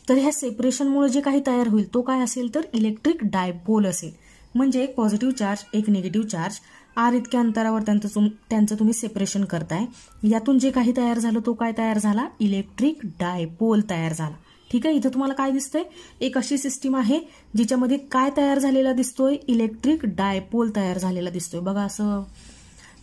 तर ह्या सेपरेशनमुळे जे काही तयार होईल तो काय असेल तर इलेक्ट्रिक डायपोल असेल. म्हणजे एक पॉझिटिव्ह चार्ज एक निगेटिव्ह चार्ज आर इतक्या अंतरावर त्यांचं तुम्ही सेपरेशन करताय. यातून जे काही तयार झालं तो काय तयार झाला, इलेक्ट्रिक डायपोल तयार झाला. ठीक आहे. इथं तुम्हाला काय दिसतंय, एक अशी सिस्टीम आहे जिच्यामध्ये काय तयार झालेला दिसतोय, इलेक्ट्रिक डायपोल तयार झालेला दिसतोय. बघा असं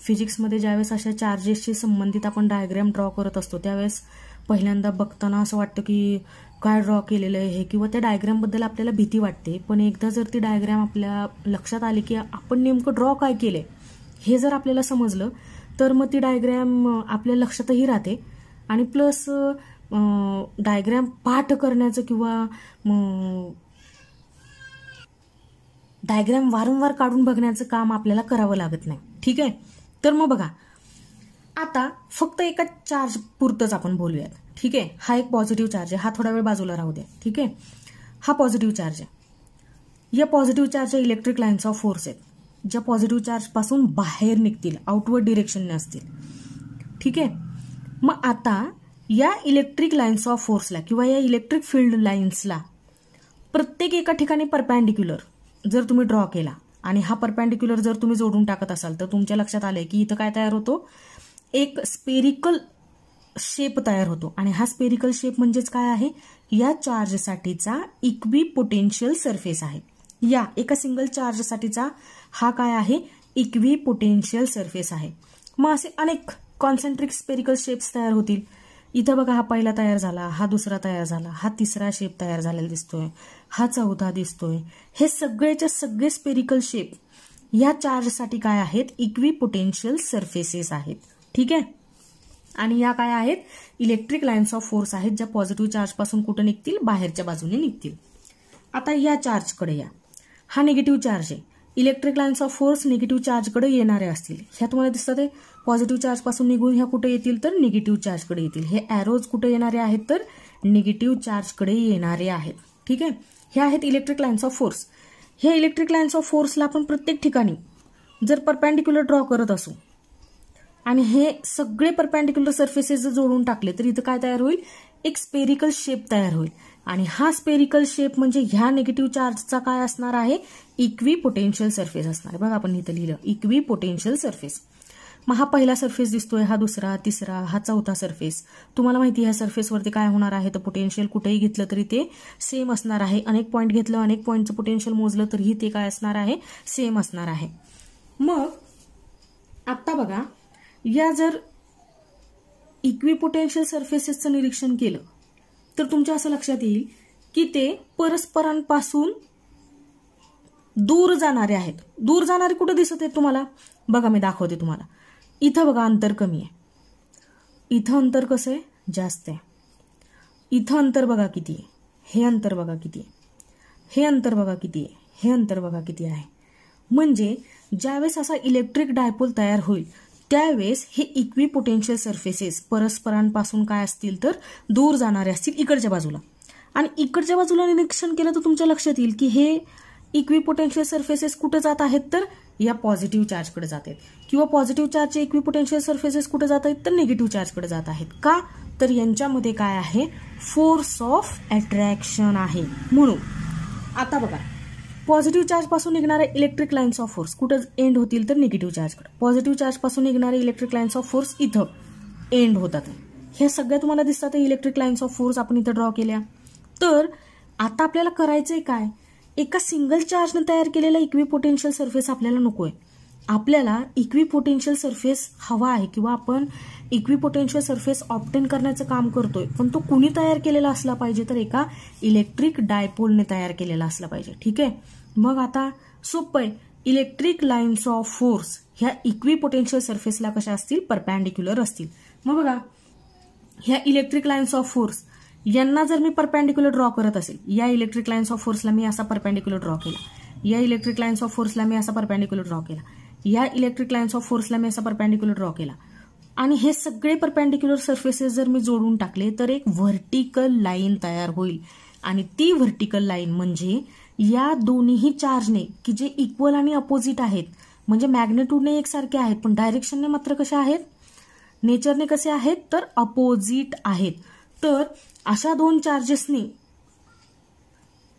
फिजिक्समध्ये ज्यावेळेस अशा चार्जेसशी संबंधित आपण डायग्राम ड्रॉ करत असतो त्यावेळेस पहिल्यांदा बघताना असं वाटतं की काय ड्रॉ केलेलं आहे हे, किंवा त्या डायग्रामबद्दल आपल्याला भीती वाटते. पण एकदा जर ती डायग्राम आपल्या लक्षात आली की आपण नेमकं ड्रॉ काय केलंय हे जर आपल्याला समजलं तर मग ती डायग्राम आपल्या लक्षातही राहते. आणि प्लस डायग्राम पाठ करण्याचं किंवा डायग्राम वारंवार काढून बघण्याचं काम आपल्याला करावं लागत नाही. ठीक आहे. तर मग बघा आता फक्त एका चार्ज पुरतच आपण बोलूयात. ठीक आहे. हा एक पॉझिटिव्ह चार्ज आहे, हा थोडा वेळ बाजूला राहू द्या. ठीक आहे. हा पॉझिटिव्ह चार्ज आहे. या पॉझिटिव्ह चार्जच्या इलेक्ट्रिक लाईन्स ऑफ फोर्स आहेत ज्या पॉझिटिव्ह चार्ज पासून बाहेर निघतील, आउटवर्ड डिरेक्शनने असतील. ठीक आहे. मग आता या इलेक्ट्रिक लाईन्स ऑफ फोर्सला किंवा या इलेक्ट्रिक फील्ड लाईन्सला प्रत्येक एका ठिकाणी परपॅन्डिक्युलर जर तुम्ही ड्रॉ केला आणि हा परपॅन्डिक्युलर जर तुम्ही जोडून टाकत असाल तर तुमच्या लक्षात आलंय की इथं काय तयार होतो, एक स्पेरिकल शेप तयार होतो. आणि हा स्पेरिकल शेप म्हणजेच काय आहे, या चार्जसाठीचा इक्विपोटेन्शियल सरफेस आहे. या एका सिंगल चार्जसाठीचा हा काय आहे, इक्विपोटेन्शियल सरफेस आहे. मग असे अनेक कॉन्सेंट्रिक स्पेरिकल शेप्स तयार होतील. इथं बघा हा पहिला तयार झाला, हा दुसरा तयार झाला, हा तिसरा शेप तयार झालेला दिसतोय, हा चौथा दिसतोय. हे सगळेच्या सगळे स्पेरिकल शेप या चार्जसाठी काय आहेत, इक्विपोटेन्शियल सरफेसेस आहेत. ठीक आहे. आणि या काय आहेत, इलेक्ट्रिक लाईन्स ऑफ फोर्स आहेत ज्या पॉझिटिव्ह चार्ज पासून कुठे निघतील, बाहेरच्या बाजूने निघतील. आता या चार्जकडे या. हा निगेटिव्ह चार्ज आहे. Electric lines of force negative चार्जकडे येणारे असतील. ह्या तुम्हाला दिसतात आहे पॉझिटिव्ह चार्ज पासून निघून ह्या कुठे येतील तर निगेटिव्ह चार्जकडे येतील. हे एरोज कुठे येणारे आहेत तर निगेटिव्ह चार्जकडे येणारे आहेत. ठीक आहे. हे आहेत इलेक्ट्रिक लाईन्स ऑफ फोर्स. ह्या इलेक्ट्रिक लाईन्स ऑफ फोर्सला आपण प्रत्येक ठिकाणी जर परपॅन्डिक्युलर ड्रॉ करत असू आणि हे सगळे परपॅन्डिक्युलर सरफेसेस जर जोडून टाकले तर इथं काय तयार होईल, एक स्पेरिकल शेप तयार होईल. आणि हा स्पेरिकल शेप म्हणजे ह्या निगेटिव्ह चार्जचा काय असणार आहे, इक्विपोटेन्शियल सरफेस असणार आहे. बघा आपण इथं लिहिलं इक्विपोटेन्शियल सरफेस. मग हा पहिला सरफेस दिसतोय, हा दुसरा, तिसरा, हा चौथा सरफेस. तुम्हाला माहिती ह्या सरफेसवरती काय होणार आहे तर पोटेन्शियल कुठेही घेतलं तरी ते सेम असणार आहे. अनेक पॉईंट घेतलं, अनेक पॉईंटचं पोटेन्शियल मोजलं तरीही ते काय असणार आहे, सेम असणार आहे. मग आता बघा या जर इक्विपोटेन्शियल सरफेसेसचं निरीक्षण केलं तर तुमच्या असं लक्षात येईल की ते परस्परांपासून दूर जाणारे आहेत. दूर जाणारे कुठे दिसत आहेत तुम्हाला, बघा मी दाखवते तुम्हाला. इथं बघा अंतर कमी आहे, इथं अंतर कसं आहे, जास्त आहे. इथं अंतर बघा किती आहे, हे अंतर बघा किती आहे, हे अंतर बघा किती आहे, हे अंतर बघा किती आहे. म्हणजे ज्यावेळेस असा इलेक्ट्रिक डायपोल तयार होईल त्यावेळेस हे इक्विपोटेन्शियल सरफेसेस परस्परांपासून काय असतील तर दूर जाणारे असतील इकडच्या बाजूला. आणि इकडच्या बाजूला निरीक्षण केलं तर तुमच्या लक्षात येईल की हे इक्विपोटेन्शियल सरफेसेस कुठे जात आहेत तर या पॉझिटिव्ह चार्जकडे जात आहेत. किंवा पॉझिटिव्ह चार्जचे इक्विपोटेन्शियल सरफेसेस कुठे जात आहेत तर निगेटिव्ह चार्जकडे जात आहेत. का तर यांच्यामध्ये काय आहे, फोर्स ऑफ अट्रॅक्शन आहे. म्हणून आता बघा पॉझिटिव्ह चार्ज पासून निघणारे इलेक्ट्रिक लाईन्स ऑफ फोर्स कुठे एंड होतील तर निगेटिव्ह चार्जकडे. पॉझिटिव्ह चार्ज पासून निघणारे इलेक्ट्रिक लाईन्स ऑफ फोर्स इथं एंड होतात. हे सगळ्या तुम्हाला दिसतात इलेक्ट्रिक लाईन्स ऑफ फोर्स आपण इथं ड्रॉ केल्या. तर आता आपल्याला करायचंय काय, एका सिंगल चार्जने तयार केलेला इक्विपोटेन्शियल सरफेस आपल्याला नकोय. आपल्याला इक्विपोटेन्शियल सरफेस हवा आहे किंवा आपण इक्विपोटेन्शियल सरफेस ऑब्टेन करण्याचं काम करतोय. पण तो कुणी तयार केलेला असला पाहिजे तर एका इलेक्ट्रिक डायपोलने तयार केलेला असला पाहिजे. ठीक आहे. मग आता सोपं आहे, इलेक्ट्रिक लाईन्स ऑफ फोर्स ह्या इक्विपोटेन्शियल सरफेसला कशा असतील, परपॅन्डिक्युलर असतील. मग बघा ह्या इलेक्ट्रिक लाईन्स ऑफ फोर्स यांना जर मी परपॅन्डिक्युलर ड्रॉ करत असेल, या इलेक्ट्रिक लाईन्स ऑफ फोर्सला मी असा परपॅन्डिक्युलर ड्रॉ केला, या इलेक्ट्रिक लाईन्स ऑफ फोर्सला मी असा परपॅन्डिक्युलर ड्रॉ केला, या इलेक्ट्रिक लाईन्स ऑफ फोर्सला मी असा परपॅन्डिक्युलर ड्रॉ केला. आणि हे सगळे परपॅन्डिक्युलर सरफेसेस जर मी जोडून टाकले तर एक व्हर्टिकल लाईन तयार होईल. आणि ती व्हर्टिकल लाईन म्हणजे या दोन्ही चार्जने की जे इक्वल आणि अपोजिट आहेत म्हणजे मॅग्नेट्यूडने एकसारखे आहेत पण डायरेक्शनने मात्र कसे आहेत, नेचरने कसे आहेत तर अपोजिट आहेत. तर अशा दोन चार्जेसनी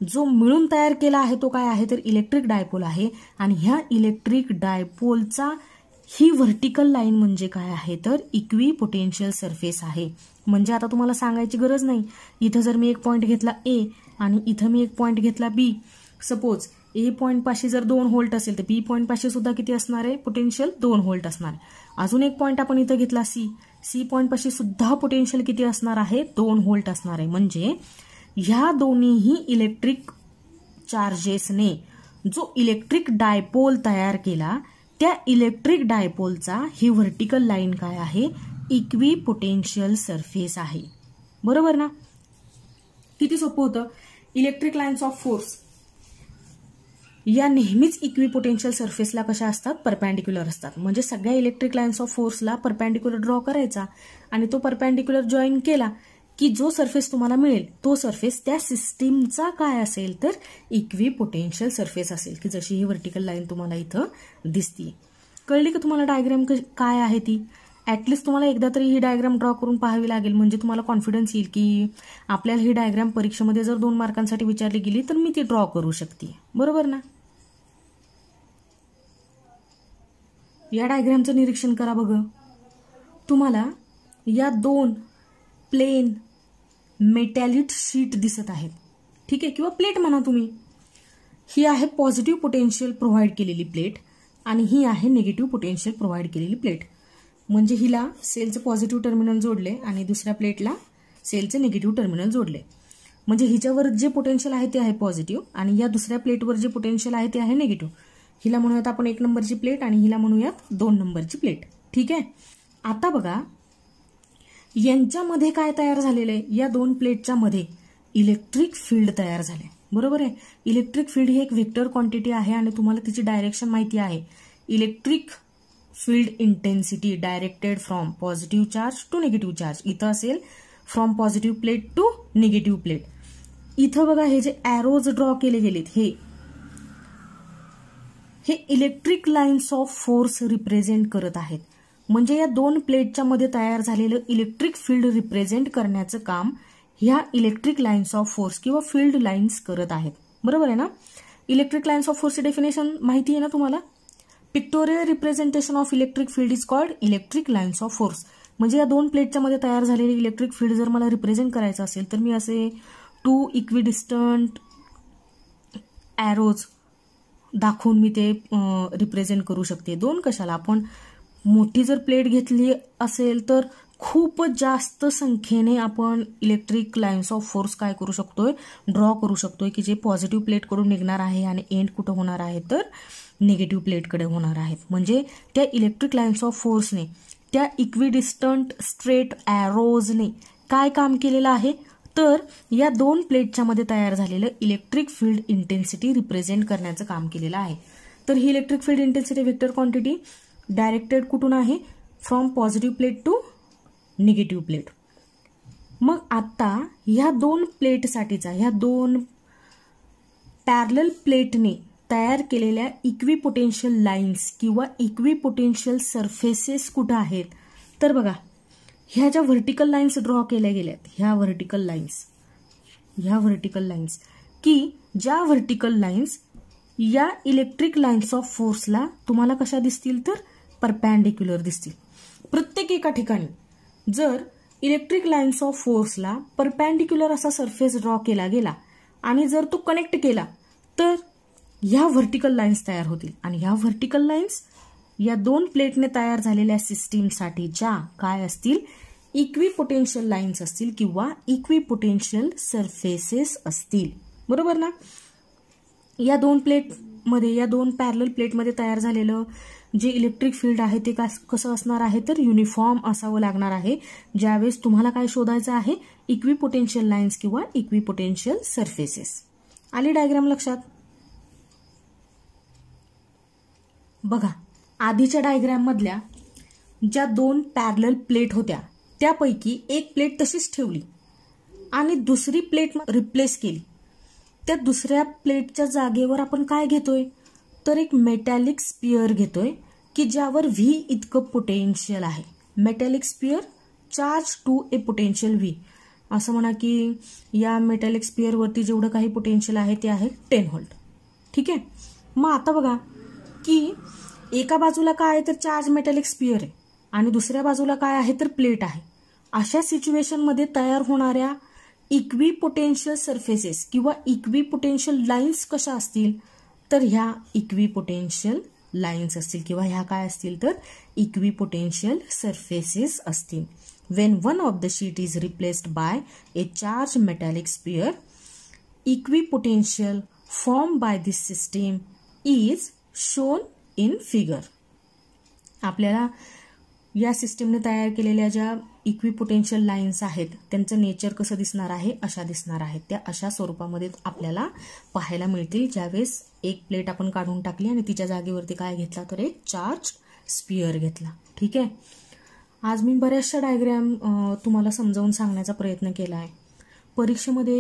जो मिळून तयार केला आहे तो काय आहे तर इलेक्ट्रिक डायपोल आहे. आणि ह्या इलेक्ट्रिक डायपोलचा ही व्हर्टिकल लाईन म्हणजे काय आहे तर इक्वी पोटेन्शियल सरफेस आहे. म्हणजे आता तुम्हाला सांगायची गरज नाही, इथं जर मी एक पॉइंट घेतला ए आणि इथं मी एक पॉइंट घेतला बी, सपोज ए पॉइंट पाशी जर 2 व्होल्ट असेल तर बी पॉइंट पाशी सुद्धा किती असणार आहे पोटेन्शियल 2 व्होल्ट असणार आहे. अजून एक पॉइंट आपण इथं घेतला सी पॉइंट पाशी सुद्धा पोटेन्शियल किती असणार आहे 2 व्होल्ट असणार आहे. म्हणजे ह्या दोन्हीही इलेक्ट्रिक चार्जेसने जो इलेक्ट्रिक डायपोल तयार केला त्या इलेक्ट्रिक डायपोलचा ही व्हर्टिकल लाईन काय आहे इक्वी पोटेन्शियल सरफेस आहे. बरोबर ना. किती सोपं होतं. इलेक्ट्रिक लाईन्स ऑफ फोर्स या नेहमीच इक्वी पोटेन्शियल सरफेसला कशा असतात परपेंडिक्युलर असतात. म्हणजे सगळ्या इलेक्ट्रिक लाईन्स ऑफ फोर्सला परपेंडिक्युलर ड्रॉ करायचा आणि तो परपेंडिक्युलर जॉईन केला की जो सरफेस तुम्हाला मिळेल तो सरफेस त्या सिस्टीमचा काय असेल तर इक्वी पोटेन्शियल सरफेस असेल. की जशी ही व्हर्टिकल लाईन तुम्हाला इथं दिसतीये. कळली का तुम्हाला डायग्राम काय आहे ती. ऍटलिस्ट तुम्हाला एकदा तरी ही डायग्राम ड्रॉ करून पाहावी लागेल म्हणजे तुम्हाला कॉन्फिडन्स येईल की आपल्याला ही डायग्राम परीक्षेमध्ये जर 2 मार्कांसाठी विचारली गेली तर मी ती ड्रॉ करू शकते. बरोबर ना. या डायग्रामचं निरीक्षण करा बघा. तुम्हाला या 2 प्लेन मेटॅलिट शीट दिसत आहेत. ठीक आहे, किंवा प्लेट म्हणा तुम्ही. ही आहे पॉझिटिव्ह पोटेन्शियल प्रोव्हाइड केलेली प्लेट आणि ही आहे निगेटिव्ह पोटेन्शियल प्रोव्हाइड केलेली प्लेट. म्हणजे हिला सेलचं पॉझिटिव्ह टर्मिनल जोडले आणि दुसऱ्या प्लेटला सेलचे निगेटिव्ह टर्मिनल जोडले. म्हणजे हिच्यावर जे पोटेन्शियल आहे ते आहे पॉझिटिव्ह आणि या दुसऱ्या प्लेटवर जे पोटेन्शियल आहे ते आहे निगेटिव्ह. हिला म्हणूयात आपण 1 नंबरची प्लेट आणि हिला म्हणूयात 2 नंबरची प्लेट. ठीक आहे. आता बघा यांच्यामध्ये काय तयार झालेलं आहे. या 2 प्लेटच्या मध्ये इलेक्ट्रिक फील्ड तयार झाले. बरोबर आहे. इलेक्ट्रिक फील्ड ही एक व्हेक्टर क्वांटिटी आहे आणि तुम्हाला तिची डायरेक्शन माहिती आहे. Electric field intensity directed from positive charge to negative charge. इथं असेल from positive plate to negative plate. इथं बघा हे जे एरोज ड्रॉ केले गेलेत हे electric lines of force represent करत आहेत. म्हणजे या 2 प्लेटच्या मध्ये तयार झालेलं इलेक्ट्रिक फील्ड रिप्रेझेंट करण्याचं काम ह्या इलेक्ट्रिक लाईन्स ऑफ फोर्स किंवा फील्ड लाईन्स करत आहेत. बरोबर आहे ना. इलेक्ट्रिक लाईन्स ऑफ फोर्सची डेफिनेशन माहिती आहे ना तुम्हाला. Pictorial representation of electric field is called electric lines of force. म्हणजे या 2 प्लेटच्या मध्ये तयार झालेले इलेक्ट्रिक फील्ड जर मला रिप्रेझेंट करायचं असेल तर मी असे 2 इक्विडिस्टंट एरोज दाखवून मी ते रिप्रेझेंट करू शकते. 2 कशाला, आपण मोठी जर प्लेट घेतली असेल तर खूपच जास्त संख्येने आपण इलेक्ट्रिक लाईन्स ऑफ फोर्स काय करू शकतोय ड्रॉ करू शकतोय की जे पॉझिटिव्ह प्लेटकडून निघणार आहे आणि एंड कुठं होणार आहे तर निगेटिव्ह प्लेटकडे होणार आहेत. म्हणजे त्या इलेक्ट्रिक लाईन्स ऑफ फोर्सने त्या इक्विडिस्टंट स्ट्रेट एरोजने काय काम केलेलं आहे तर या 2 प्लेटच्या मध्ये तयार झालेलं इलेक्ट्रिक फील्ड इंटेन्सिटी रिप्रेझेंट करण्याचं काम केलेलं आहे. तर ही electric field intensity vector quantity directed कुठून आहे from positive plate to negative plate. मग आता ह्या 2 प्लेटसाठीचा ह्या 2 पॅरलल प्लेटने तयार केलेल्या इक्वी पोटेन्शियल लाईन्स किंवा इक्वी पोटेन्शियल सरफेसेस कुठं आहेत तर बघा ह्या ज्या व्हर्टिकल लाईन्स ड्रॉ केल्या गेल्यात ह्या व्हर्टिकल लाईन्स की ज्या व्हर्टिकल लाईन्स या इलेक्ट्रिक लाईन्स ऑफ फोर्सला तुम्हाला कशा दिसतील तर परपेंडिक्युलर दिसतील. प्रत्येक एका ठिकाणी जर इलेक्ट्रिक लाईन्स ऑफ फोर्सला परपेंडिक्युलर असा सरफेस ड्रॉ केला गेला आणि जर तो कनेक्ट केला तर ह्या व्हर्टिकल लाईन्स तयार होतील आणि ह्या व्हर्टिकल लाईन्स या 2 प्लेटने तयार झालेल्या सिस्टीमसाठीच्या काय असतील इक्वी पोटेन्शियल लाईन्स असतील किंवा इक्वी पोटेन्शियल सरफेसेस असतील. बरोबर ना. या 2 प्लेटमध्ये या 2 पॅरलल प्लेटमध्ये तयार झालेलं जे इलेक्ट्रिक फील्ड आहे ते कसं असणार आहे तर युनिफॉर्म असावं लागणार आहे. ज्यावेळेस तुम्हाला काय शोधायचं आहे इक्वी पोटेन्शियल लाईन्स किंवा इक्वी पोटेन्शियल सरफेसेस. आली डायग्राम लक्षात. बघा आधीच्या डायग्राम मधल्या ज्या 2 पॅरलल प्लेट होत्या त्यापैकी एक प्लेट तशीच ठेवली आणि दुसरी प्लेट रिप्लेस केली. त्या दुसऱ्या प्लेटच्या जागेवर आपण काय घेतोय तर एक मेटॅलिक स्पियर घेतोय की ज्यावर व्ही इतकं पोटेन्शियल आहे. Metallic sphere charge to a potential V. असं म्हणा की या मेटॅलिक स्पियरवरती जेवढं काही पोटेन्शियल आहे ते आहे 10 व्होल्ट. ठीक आहे. मग आता बघा की एका बाजूला काय आहे तर चार्ज मेटॅलिक स्पियर आहे आणि दुसऱ्या बाजूला काय आहे तर प्लेट आहे. अशा सिच्युएशनमध्ये तयार होणाऱ्या इक्वी पोटेन्शियल सरफेसेस किंवा इक्वी पोटेन्शियल लाईन्स कशा असतील तर ह्या इक्वी पोटेन्शियल लाईन्स असतील किंवा ह्या काय असतील तर इक्वी पोटेन्शियल सरफेसेस असतील. When one of the sheet is replaced by a charged metallic sphere, equipotential formed by this system is shown in figure. आपल्याला या सिस्टीमने तयार केलेल्या ज्या इक्विपोटेन्शियल लाईन्स आहेत त्यांचं नेचर कसं दिसणार आहे, अशा दिसणार आहेत. त्या अशा स्वरूपामध्ये आपल्याला पाहायला मिळतील ज्यावेळेस एक प्लेट आपण काढून टाकली आणि तिच्या जागेवरती काय घेतला तर एक चार्ज स्पियर घेतला. ठीक आहे. आज मी बऱ्याचशा डायग्रॅम तुम्हाला समजावून सांगण्याचा प्रयत्न केला आहे. परीक्षेमध्ये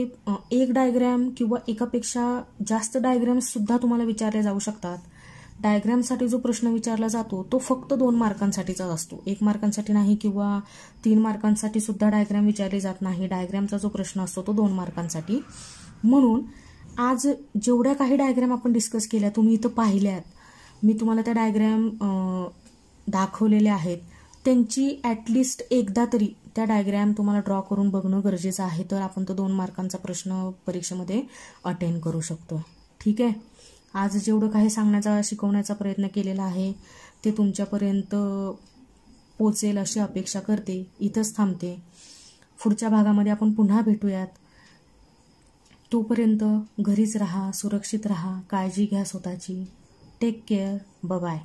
एक डायग्रॅम किंवा एकापेक्षा जास्त डायग्रॅम्स सुद्धा तुम्हाला विचारले जाऊ शकतात. डायग्रॅमसाठी जो प्रश्न विचारला जातो तो फक्त 2 मार्कांसाठीचा असतो. 1 मार्कांसाठी नाही किंवा 3 मार्कांसाठी सुद्धा डायग्रॅम विचारले जात नाही. डायग्रॅमचा जो प्रश्न असतो तो 2 मार्कांसाठी. म्हणून आज जेवढ्या काही डायग्रॅम आपण डिस्कस केल्या तुम्ही इथं पाहिल्यात, मी तुम्हाला त्या डायग्रॅम दाखवलेल्या आहेत. त्यांची ॲटलिस्ट एकदा तरी त्या डायग्रॅम तुम्हाला ड्रॉ करून बघणं गरजेचं आहे. तर आपण तो 2 मार्कांचा प्रश्न परीक्षेमध्ये अटेंड करू शकतो. ठीक आहे. आज जेवढं काही सांगण्याचा शिकवण्याचा प्रयत्न केलेला आहे ते तुमच्यापर्यंत पोचेल अशी अपेक्षा करते. इथंच थांबते. पुढच्या भागामध्ये आपण पुन्हा भेटूयात. तोपर्यंत घरीच राहा, सुरक्षित राहा, काळजी घ्या स्वतःची. Take care. बाय.